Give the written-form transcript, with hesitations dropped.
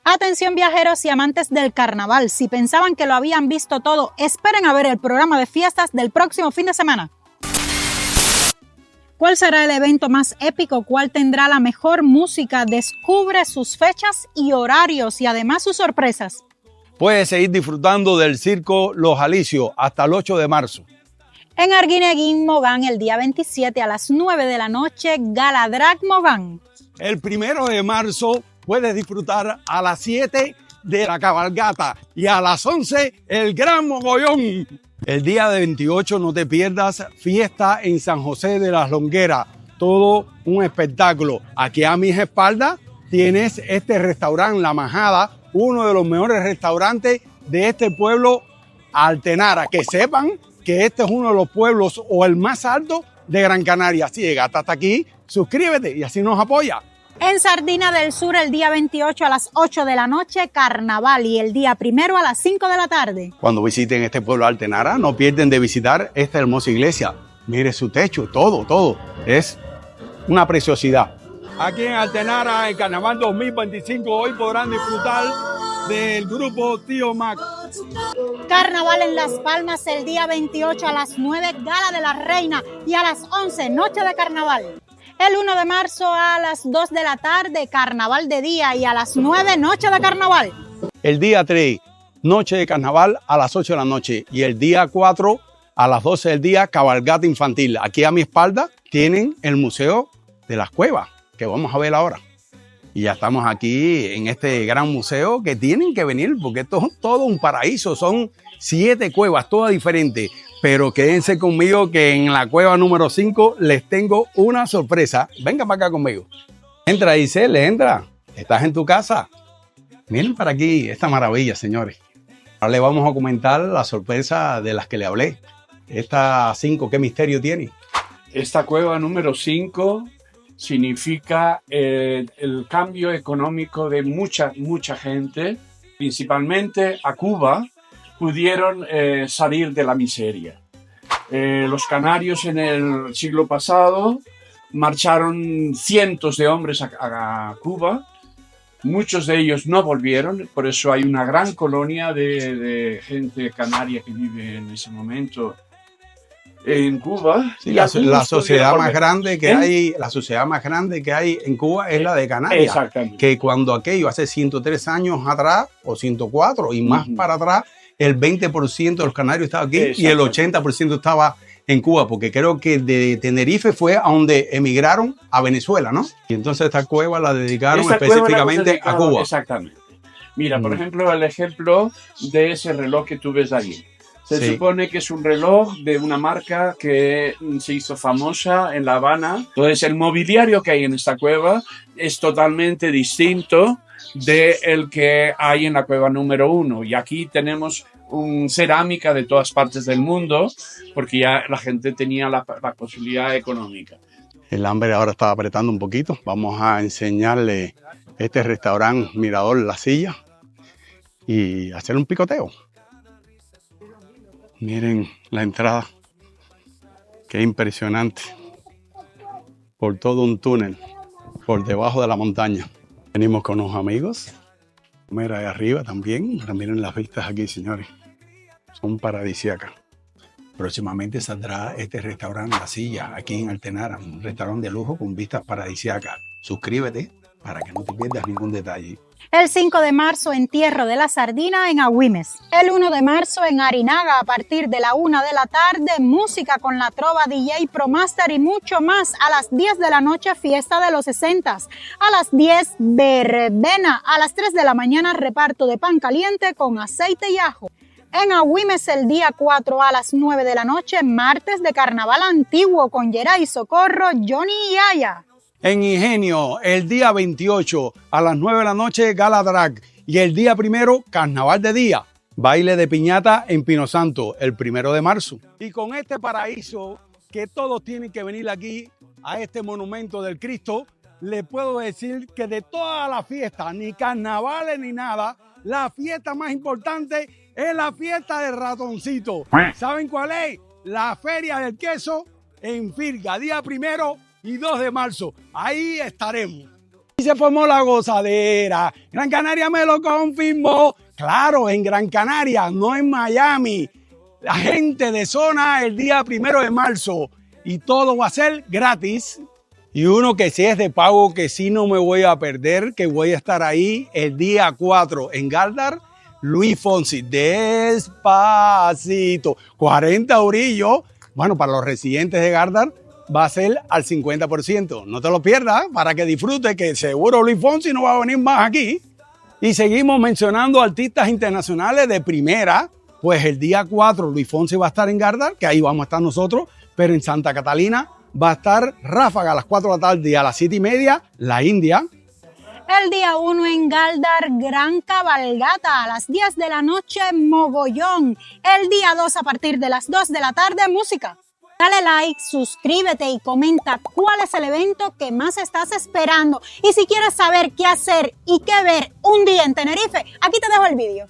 Atención viajeros y amantes del carnaval, si pensaban que lo habían visto todo, esperen a ver el programa de fiestas del próximo fin de semana. ¿Cuál será el evento más épico? ¿Cuál tendrá la mejor música? Descubre sus fechas y horarios y además sus sorpresas. Puedes seguir disfrutando del Circo Los Alicios hasta el 8 de marzo. En Arguineguín, Mogán, el día 27 a las 9 de la noche, Gala Drag Mogán. El 1 de marzo puedes disfrutar a las 7 de la cabalgata y a las 11 el Gran Mogollón. El día de 28 no te pierdas fiesta en San José de las Longueras. Todo un espectáculo. Aquí a mis espaldas tienes este restaurante La Majada, uno de los mejores restaurantes de este pueblo Altenara. Que sepan que este es uno de los pueblos o el más alto de Gran Canaria. Si llegaste hasta aquí, suscríbete y así nos apoya. En Sardina del Sur, el día 28 a las 8 de la noche, carnaval, y el día 1 a las 5 de la tarde. Cuando visiten este pueblo Altenara, no pierden de visitar esta hermosa iglesia. Mire su techo, todo. Es una preciosidad. Aquí en Altenara, en Carnaval 2025, hoy podrán disfrutar del grupo Tío Mac. Carnaval en Las Palmas, el día 28 a las 9, Gala de la Reina, y a las 11, Noche de Carnaval. El 1 de marzo a las 2 de la tarde, Carnaval de día, y a las 9, Noche de Carnaval. El día 3, Noche de Carnaval a las 8 de la noche. Y el día 4, a las 12 del día, Cabalgata Infantil. Aquí a mi espalda tienen el Museo de las Cuevas, que vamos a ver ahora. Y ya estamos aquí en este gran museo que tienen que venir porque esto es todo un paraíso. Son 7 cuevas, todas diferentes. Pero quédense conmigo que en la cueva número 5 les tengo una sorpresa. Venga para acá conmigo. Entra, Isel, entra. Estás en tu casa. Miren para aquí esta maravilla, señores. Ahora le vamos a comentar la sorpresa de las que le hablé. Esta 5, ¿qué misterio tiene? Esta cueva número 5 significa el cambio económico de mucha gente, principalmente a Cuba, pudieron salir de la miseria. Los canarios en el siglo pasado marcharon cientos de hombres a Cuba, muchos de ellos no volvieron, por eso hay una gran colonia de gente canaria que vive en ese momento en Cuba. Sí, la sociedad más grande que hay, la sociedad más grande que hay en Cuba es la de Canarias. Exactamente. Que cuando aquello hace 103 años atrás o 104 y más para atrás, el 20% de los canarios estaba aquí y el 80% estaba en Cuba, porque creo que de Tenerife fue a donde emigraron a Venezuela, ¿no? Y entonces esta cueva la dedicaron específicamente a Cuba. Exactamente. Mira, por ejemplo, el ejemplo de ese reloj que tú ves ahí. Se supone que es un reloj de una marca que se hizo famosa en La Habana. Entonces, el mobiliario que hay en esta cueva es totalmente distinto del que hay en la cueva número 1. Y aquí tenemos cerámica de todas partes del mundo, porque ya la gente tenía la posibilidad económica. El hambre ahora está apretando un poquito. Vamos a enseñarle este restaurante Mirador La Silla y hacer un picoteo. Miren la entrada, qué impresionante, por todo un túnel, por debajo de la montaña. Venimos con unos amigos, mira ahí arriba también, miren las vistas aquí, señores, son paradisíacas. Próximamente saldrá este restaurante La Silla, aquí en Altenara, un restaurante de lujo con vistas paradisíacas. Suscríbete para que no te pierdas ningún detalle. El 5 de marzo, Entierro de la Sardina en Agüimes. El 1 de marzo, en Arinaga, a partir de la 1 de la tarde, música con la trova DJ ProMaster y mucho más. A las 10 de la noche, fiesta de los 60s. A las 10, verbena. A las 3 de la mañana, reparto de pan caliente con aceite y ajo. En Agüimes, el día 4 a las 9 de la noche, martes de Carnaval Antiguo con Geray Socorro, Johnny y Aya. En Ingenio, el día 28 a las 9 de la noche, Gala Drag. Y el día 1, Carnaval de día. Baile de piñata en Pino Santo, el 1 de marzo. Y con este paraíso, que todos tienen que venir aquí, a este monumento del Cristo, les puedo decir que de todas las fiestas, ni carnavales ni nada, la fiesta más importante es la fiesta del ratoncito. ¿Saben cuál es? La Feria del Queso en Firga, día 1 y 2 de marzo. Ahí estaremos. se formó la gozadera. Gran Canaria me lo confirmó. Claro, en Gran Canaria, no en Miami. La gente de zona el día 1 de marzo y todo va a ser gratis. Y uno que sí es de pago, que sí no me voy a perder, que voy a estar ahí el día 4 en Galdar, Luis Fonsi, despacito, 40 eurillos. Bueno, para los residentes de Galdar va a ser al 50%. No te lo pierdas para que disfrutes, que seguro Luis Fonsi no va a venir más aquí. Y seguimos mencionando artistas internacionales de primera. Pues el día 4 Luis Fonsi va a estar en Galdar, que ahí vamos a estar nosotros, pero en Santa Catalina va a estar Ráfaga a las 4 de la tarde y a las 7:30, La India. El día 1 en Galdar, gran cabalgata a las 10 de la noche, Mogollón. El día 2 a partir de las 2 de la tarde, música. Dale like, suscríbete y comenta cuál es el evento que más estás esperando. Y si quieres saber qué hacer y qué ver un día en Tenerife, aquí te dejo el vídeo.